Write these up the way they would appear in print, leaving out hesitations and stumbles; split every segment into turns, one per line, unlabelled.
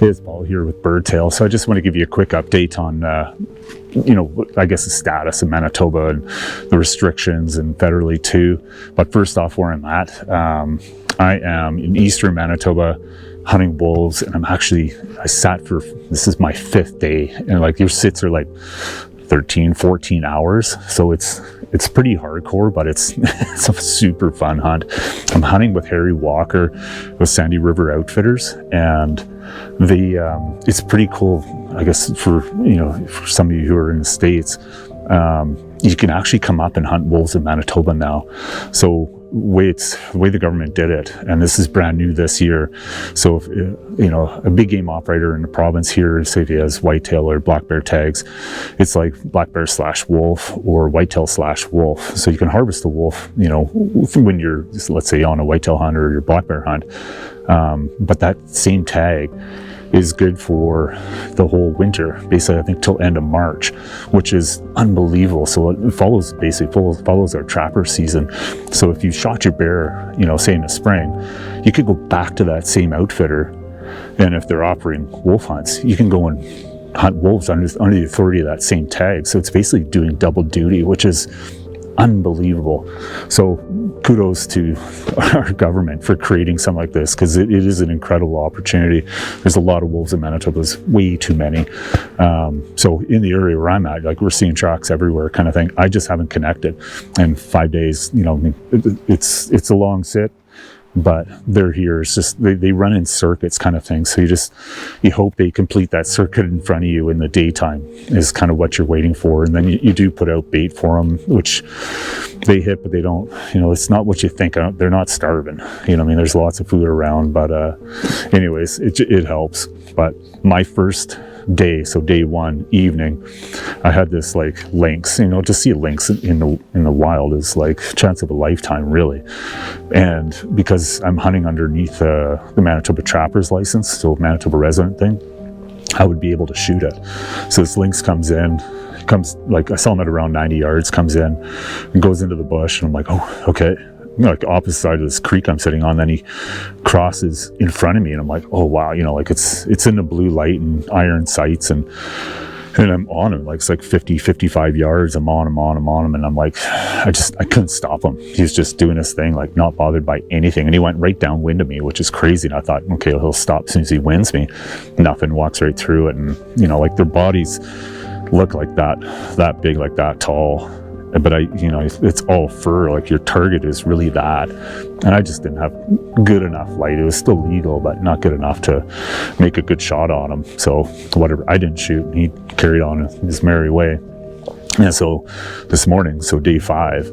It's Paul here with Birdtail. So I just want to give you a quick update on, I guess the status of Manitoba and the restrictions and federally too. But first off, where I'm at, I am in Eastern Manitoba hunting wolves, and I sat for, this is my 5th day, and like your sits are like 13, 14 hours. So it's pretty hardcore, but it's a super fun hunt. I'm hunting with Harry Walker with Sandy River Outfitters, and it's pretty cool, I guess, for some of you who are in the States. You can actually come up and hunt wolves in Manitoba now. So the way the government did it, and this is brand new this year. So if a big game operator in the province here, say if he has whitetail or black bear tags, it's like black bear / wolf or whitetail / wolf. So you can harvest a wolf, when you're, let's say, on a whitetail hunt or your black bear hunt. But that same tag is good for the whole winter, basically I think till end of March, which is unbelievable. So it follows our trapper season. So if you shot your bear, say in the spring, you could go back to that same outfitter, and if they're offering wolf hunts, you can go and hunt wolves under the authority of that same tag. So it's basically doing double duty, which is unbelievable. So kudos to our government for creating something like this, because it is an incredible opportunity. There's a lot of wolves in Manitoba. There's way too many. So in the area where I'm at, like, we're seeing tracks everywhere kind of thing. I just haven't connected. And 5 days, it's a long sit, but they're here. It's just they run in circuits kind of thing. So you hope they complete that circuit in front of you in the daytime is kind of what you're waiting for. And then you do put out bait for them, which they hit, but they don't, it's not what you think. They're not starving. There's lots of food around, but anyways, it helps. But my first day, so day 1 evening, I had this like lynx. To see a lynx in the wild is like chance of a lifetime, really. And because I'm hunting underneath the Manitoba trapper's license, so Manitoba resident thing, I would be able to shoot it. So this lynx comes like, I saw him at around 90 yards, comes in and goes into the bush, and I'm like, oh, okay. Like opposite side of this creek I'm sitting on, then he crosses in front of me, and I'm like, oh wow, like it's in the blue light and iron sights, and I'm on him, like it's like 50, 55 yards. I'm on him, and I'm like, I couldn't stop him. He's just doing his thing, like not bothered by anything. And he went right downwind of me, which is crazy. And I thought, okay, he'll stop as soon as he winds me. Nothing, walks right through it. And like their bodies look like that big, like that tall. But it's all fur, like your target is really that. And I just didn't have good enough light. It was still legal, but not good enough to make a good shot on him. So whatever, I didn't shoot. He carried on his merry way. And so this morning, so day 5,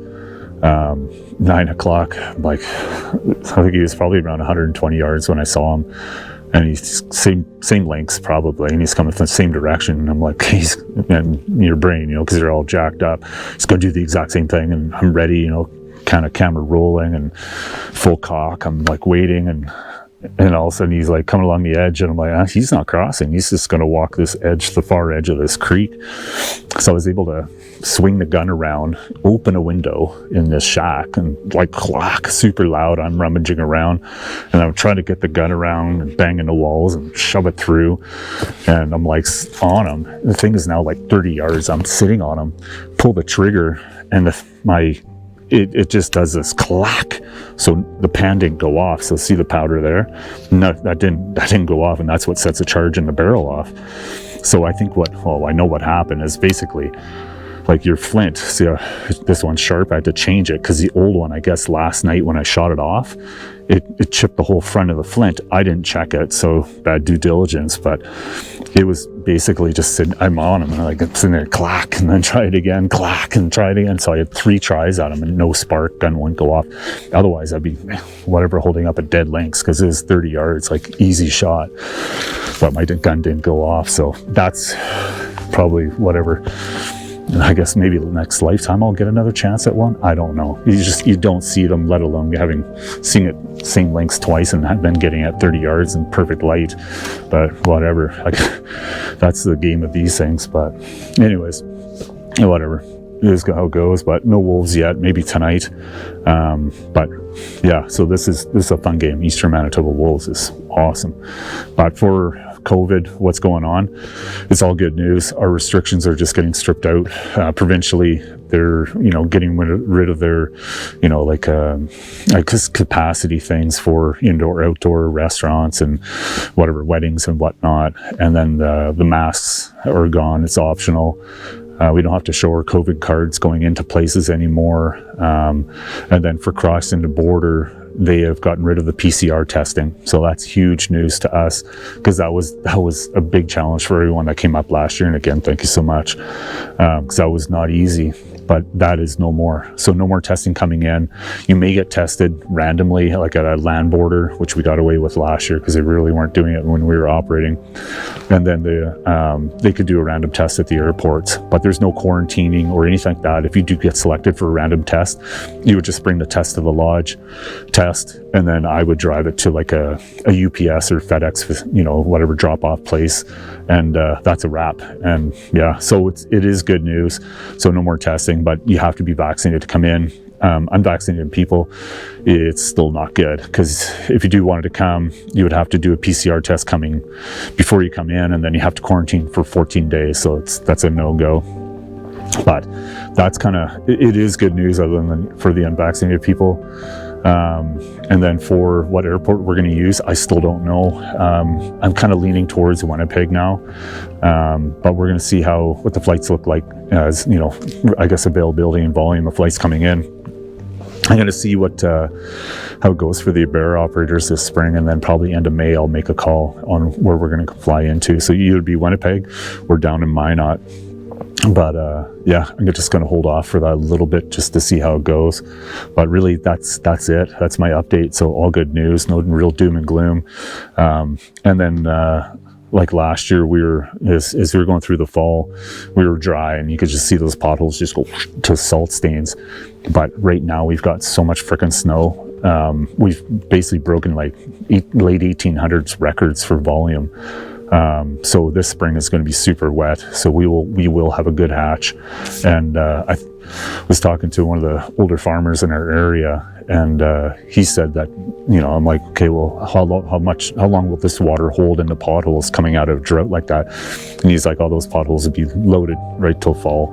9 o'clock, like, I think he was probably around 120 yards when I saw him. And he's same lengths probably, and he's coming from the same direction. And I'm like, he's in your brain, because they're all jacked up. He's going to do the exact same thing, and I'm ready, kind of camera rolling and full cock. I'm like waiting, and all of a sudden he's like coming along the edge, and I'm like, he's not crossing. He's just going to walk this edge, the far edge of this creek. So I was able to swing the gun around, open a window in this shack, and like clack, super loud. I'm rummaging around, and I'm trying to get the gun around and banging the walls and shove it through. And I'm like on him. The thing is now like 30 yards. I'm sitting on him, pull the trigger, and it just does this clack. So the pan didn't go off. So see the powder there? No, that didn't go off, and that's what sets a charge in the barrel off. So I think I know what happened is basically, like your flint, see this one's sharp, I had to change it because the old one, I guess last night when I shot it off, it chipped the whole front of the flint. I didn't check it, so bad due diligence, but it was basically just sitting, I'm on him, and I'm sitting there, clack, and then try it again, clack, and try it again. So I had 3 tries at him and no spark, gun wouldn't go off. Otherwise I'd be holding up a dead lynx, because it was 30 yards, like easy shot, but my gun didn't go off. So that's probably And I guess maybe the next lifetime I'll get another chance at one. I don't know. You don't see them, let alone seeing it same lengths twice and then getting at 30 yards in perfect light. But whatever. That's the game of these things. But anyways, whatever. It is how it goes. But no wolves yet. Maybe tonight. But yeah. So this is a fun game. Eastern Manitoba wolves is awesome. But for COVID, what's going on, it's all good news. Our restrictions are just getting stripped out provincially. They're, getting rid of their, capacity things for indoor, outdoor restaurants and whatever, weddings and whatnot. And then the masks are gone. It's optional. We don't have to show our COVID cards going into places anymore. And then for crossing the border, they have gotten rid of the PCR testing. So that's huge news to us, because that was a big challenge for everyone that came up last year. And again, thank you so much, because that was not easy. But that is no more. So no more testing coming in. You may get tested randomly, like at a land border, which we got away with last year because they really weren't doing it when we were operating. And then they could do a random test at the airports, but there's no quarantining or anything like that. If you do get selected for a random test, you would just bring the test to the lodge, test, and then I would drive it to like a UPS or FedEx, whatever drop-off place, and that's a wrap. And yeah, so it is good news. So no more testing, but you have to be vaccinated to come in. Unvaccinated people, it's still not good, because if you do wanted to come, you would have to do a PCR test coming before you come in, and then you have to quarantine for 14 days. So that's a no-go. But that's it is good news, other than for the unvaccinated people. And then for what airport we're going to use, I still don't know. I'm kind of leaning towards Winnipeg now, but we're going to see what the flights look like, as I guess availability and volume of flights coming in. I'm going to see how it goes for the Bear operators this spring, and then probably end of May I'll make a call on where we're going to fly into. So either be Winnipeg or down in Minot. But yeah, I'm just going to hold off for that a little bit just to see how it goes. But really, that's it. That's my update. So all good news, no real doom and gloom. And then like last year, as we were going through the fall, we were dry, and you could just see those potholes just go to salt stains. But right now, we've got so much frickin' snow. We've basically broken like late 1800s records for volume. So this spring is going to be super wet. So we will have a good hatch. And I was talking to one of the older farmers in our area, and he said that, I'm like, okay, well, how long will this water hold in the potholes coming out of drought like that? And he's like, all those potholes will be loaded right till fall.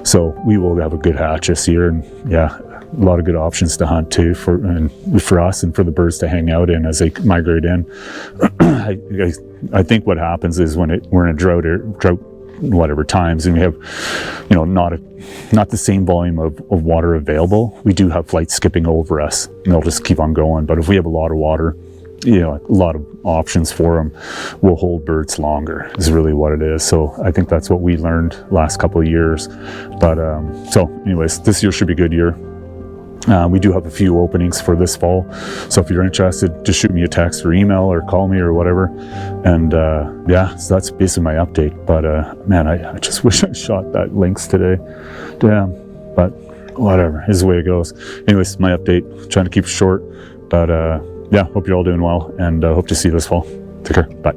So we will have a good hatch this year, and yeah, a lot of good options to hunt too for us and for the birds to hang out in as they migrate in. I think what happens is when we're in a drought whatever times, and we have not the same volume of water available, we do have flights skipping over us, and they'll just keep on going. But if we have a lot of water, a lot of options for them, will hold birds longer, is really what it is. So I think that's what we learned last couple of years. But so anyways, this year should be a good year. We do have a few openings for this fall, so if you're interested, just shoot me a text or email or call me or whatever. And yeah, so that's basically my update. But man, I just wish I shot that lynx today. Damn. But whatever, is the way it goes. Anyways, my update, trying to keep it short. But yeah, hope you're all doing well, and hope to see you this fall. Take care. Bye.